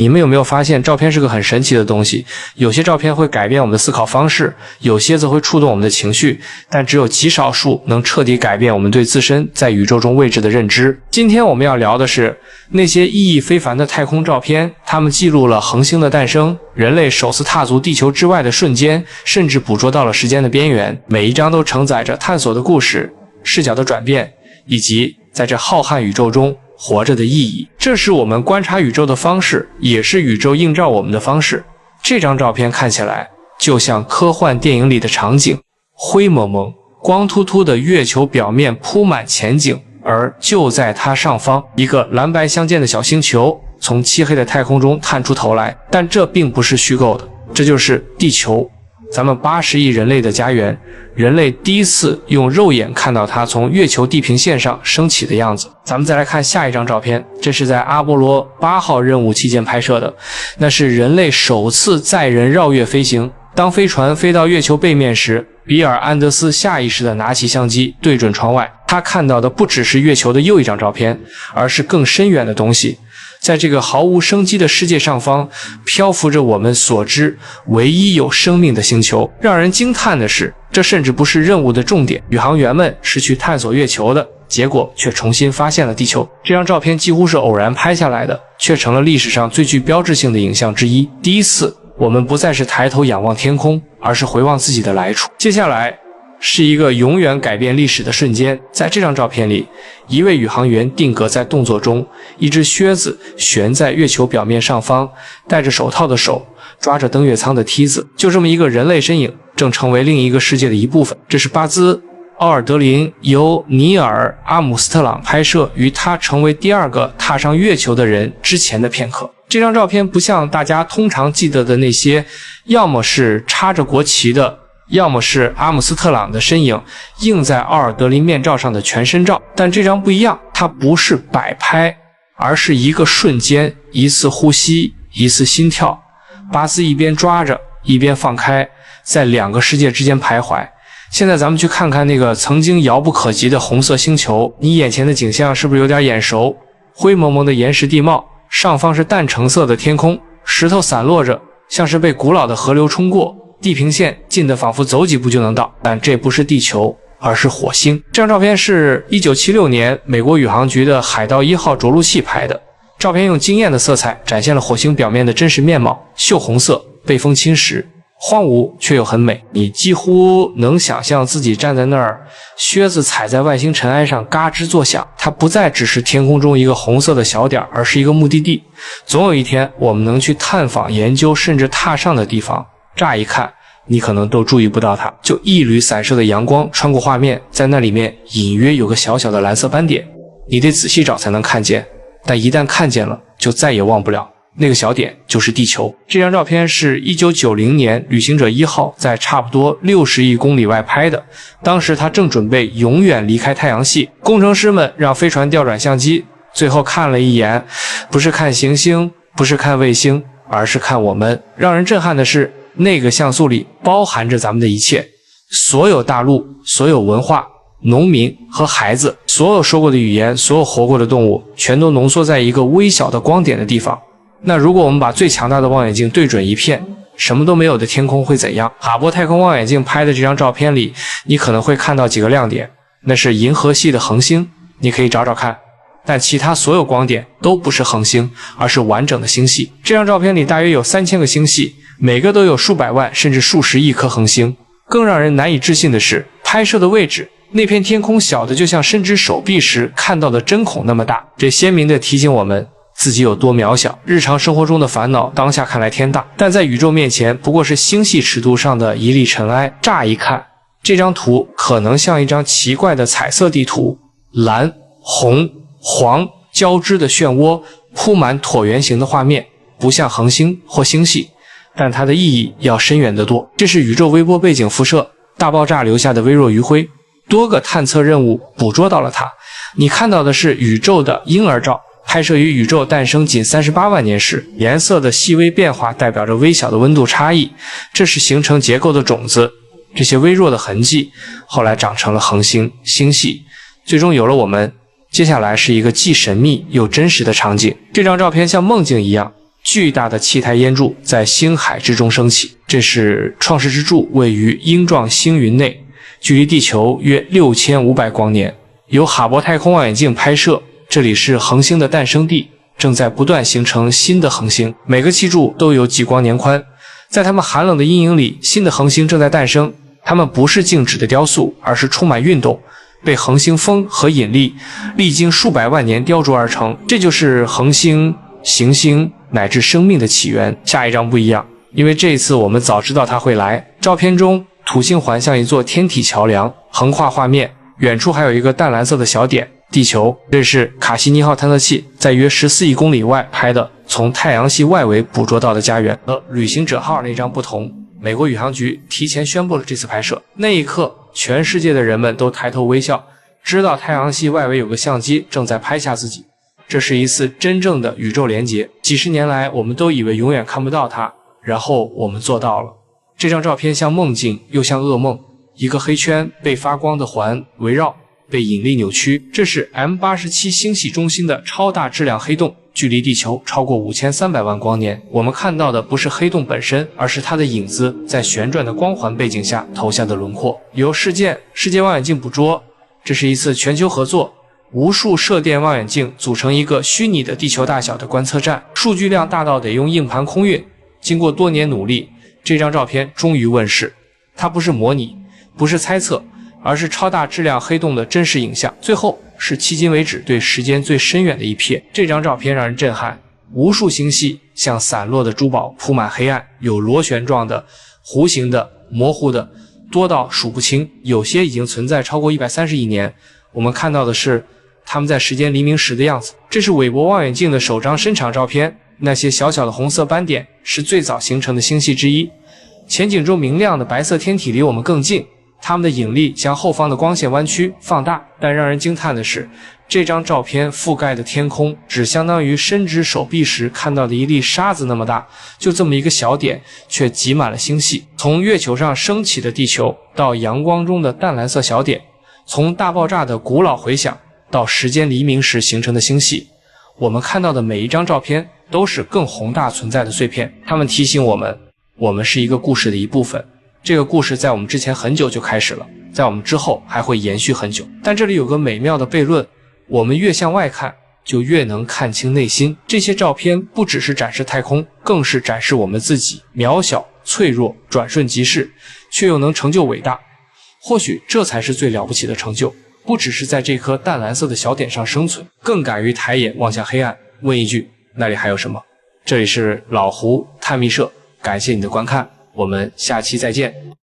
你们有没有发现，照片是个很神奇的东西？有些照片会改变我们的思考方式，有些则会触动我们的情绪，但只有极少数能彻底改变我们对自身在宇宙中位置的认知。今天我们要聊的是那些意义非凡的太空照片，它们记录了恒星的诞生，人类首次踏足地球之外的瞬间，甚至捕捉到了时间的边缘。每一张都承载着探索的故事、视角的转变，以及在这浩瀚宇宙中活着的意义。这是我们观察宇宙的方式，也是宇宙映照我们的方式。这张照片看起来就像科幻电影里的场景，灰蒙蒙、光秃秃的月球表面铺满前景，而就在它上方，一个蓝白相间的小星球从漆黑的太空中探出头来。但这并不是虚构的，这就是地球，咱们80亿人类的家园。人类第一次用肉眼看到它从月球地平线上升起的样子。咱们再来看下一张照片，这是在阿波罗8号任务期间拍摄的，那是人类首次载人绕月飞行。当飞船飞到月球背面时，比尔·安德斯下意识地拿起相机对准窗外，他看到的不只是月球的又一张照片，而是更深远的东西。在这个毫无生机的世界上方，漂浮着我们所知唯一有生命的星球。让人惊叹的是，这甚至不是任务的重点，宇航员们是去探索月球的，结果却重新发现了地球。这张照片几乎是偶然拍下来的，却成了历史上最具标志性的影像之一。第一次，我们不再是抬头仰望天空，而是回望自己的来处。接下来是一个永远改变历史的瞬间。在这张照片里，一位宇航员定格在动作中，一只靴子悬在月球表面上方，戴着手套的手抓着登月舱的梯子。就这么一个人类身影，正成为另一个世界的一部分。这是巴兹·奥尔德林由尼尔·阿姆斯特朗拍摄于他成为第2个踏上月球的人之前的片刻。这张照片不像大家通常记得的那些，要么是插着国旗的，要么是阿姆斯特朗的身影映在奥尔德林面罩上的全身照。但这张不一样，它不是摆拍，而是一个瞬间，一次呼吸，一次心跳。巴斯一边抓着一边放开，在2个世界之间徘徊。现在咱们去看看那个曾经遥不可及的红色星球，你眼前的景象是不是有点眼熟？灰蒙蒙的岩石地貌，上方是淡橙色的天空，石头散落着，像是被古老的河流冲过，地平线近得仿佛走几步就能到。但这不是地球，而是火星。这张照片是1976年美国宇航局的海盗1号着陆器拍的，照片用惊艳的色彩展现了火星表面的真实面貌，锈红色，被风侵蚀，荒芜却又很美。你几乎能想象自己站在那儿，靴子踩在外星尘埃上嘎吱作响。它不再只是天空中一个红色的小点，而是一个目的地。总有一天我们能去探访、研究甚至踏上的地方，乍一看你可能都注意不到它，就一缕散射的阳光穿过画面，在那里面隐约有个小小的蓝色斑点，你得仔细找才能看见，但一旦看见了就再也忘不了。那个小点就是地球。这张照片是1990年旅行者1号在差不多60亿公里外拍的，当时他正准备永远离开太阳系，工程师们让飞船调转相机，最后看了一眼，不是看行星，不是看卫星，而是看我们。让人震撼的是，那个像素里包含着咱们的一切，所有大陆，所有文化，农民和孩子，所有说过的语言，所有活过的动物，全都浓缩在一个微小的光点的地方。那如果我们把最强大的望远镜对准一片什么都没有的天空会怎样？哈勃太空望远镜拍的这张照片里，你可能会看到几个亮点，那是银河系的恒星，你可以找找看。但其他所有光点都不是恒星，而是完整的星系。这张照片里大约有3000个星系，每个都有数百万甚至数十亿颗恒星。更让人难以置信的是，拍摄的位置，那片天空小的就像伸直手臂时看到的针孔那么大，这鲜明地提醒我们自己有多渺小。日常生活中的烦恼当下看来天大，但在宇宙面前不过是星系尺度上的一粒尘埃。乍一看，这张图可能像一张奇怪的彩色地图，蓝、红、黄交织的漩涡铺满椭圆形的画面，不像恒星或星系，但它的意义要深远得多。这是宇宙微波背景辐射大爆炸留下的微弱余晖，多个探测任务捕捉到了它。你看到的是宇宙的婴儿照，拍摄于宇宙诞生仅38万年时，颜色的细微变化代表着微小的温度差异，这是形成结构的种子。这些微弱的痕迹后来长成了恒星、星系，最终有了我们。接下来是一个既神秘又真实的场景。这张照片像梦境一样，巨大的气态烟柱在星海之中升起。这是创世之柱，位于鹰状星云内，距离地球约6500光年。由哈勃太空望远镜拍摄，这里是恒星的诞生地，正在不断形成新的恒星。每个气柱都有几光年宽，在它们寒冷的阴影里，新的恒星正在诞生。它们不是静止的雕塑，而是充满运动，被恒星风和引力历经数百万年雕琢而成。这就是恒星、行星乃至生命的起源。下一章不一样，因为这一次我们早知道它会来。照片中，土星环像一座天体桥梁，横跨画面，远处还有一个淡蓝色的小点，地球。这是卡西尼号探测器在约14亿公里外拍的，从太阳系外围捕捉到的家园。和旅行者号那张不同，美国宇航局提前宣布了这次拍摄。那一刻，全世界的人们都抬头微笑，知道太阳系外围有个相机正在拍下自己。这是一次真正的宇宙连接。几十年来，我们都以为永远看不到它，然后我们做到了。这张照片像梦境，又像噩梦。一个黑圈被发光的环围绕，被引力扭曲。这是 M87 星系中心的超大质量黑洞，距离地球超过5300万光年。我们看到的不是黑洞本身，而是它的影子在旋转的光环背景下投下的轮廓。由世界望远镜捕捉，这是一次全球合作，无数射电望远镜组成一个虚拟的地球大小的观测站，数据量大到得用硬盘空运。经过多年努力，这张照片终于问世。它不是模拟，不是猜测，而是超大质量黑洞的真实影像。最后是迄今为止对时间最深远的一瞥。这张照片让人震撼，无数星系像散落的珠宝铺满黑暗，有螺旋状的、弧形的、模糊的，多到数不清。有些已经存在超过130亿年。我们看到的是它们在时间黎明时的样子。这是韦伯望远镜的首张深场照片，那些小小的红色斑点是最早形成的星系之一。前景中明亮的白色天体离我们更近，它们的引力将后方的光线弯曲放大。但让人惊叹的是，这张照片覆盖的天空只相当于伸直手臂时看到的一粒沙子那么大，就这么一个小点，却挤满了星系。从月球上升起的地球，到阳光中的淡蓝色小点，从大爆炸的古老回响到时间黎明时形成的星系，我们看到的每一张照片都是更宏大存在的碎片。它们提醒我们，我们是一个故事的一部分。这个故事在我们之前很久就开始了，在我们之后还会延续很久。但这里有个美妙的悖论，我们越向外看，就越能看清内心。这些照片不只是展示太空，更是展示我们自己，渺小、脆弱、转瞬即逝，却又能成就伟大。或许这才是最了不起的成就，不只是在这颗淡蓝色的小点上生存，更敢于抬眼望向黑暗，问一句：那里还有什么？这里是老胡探秘社，感谢你的观看，我们下期再见。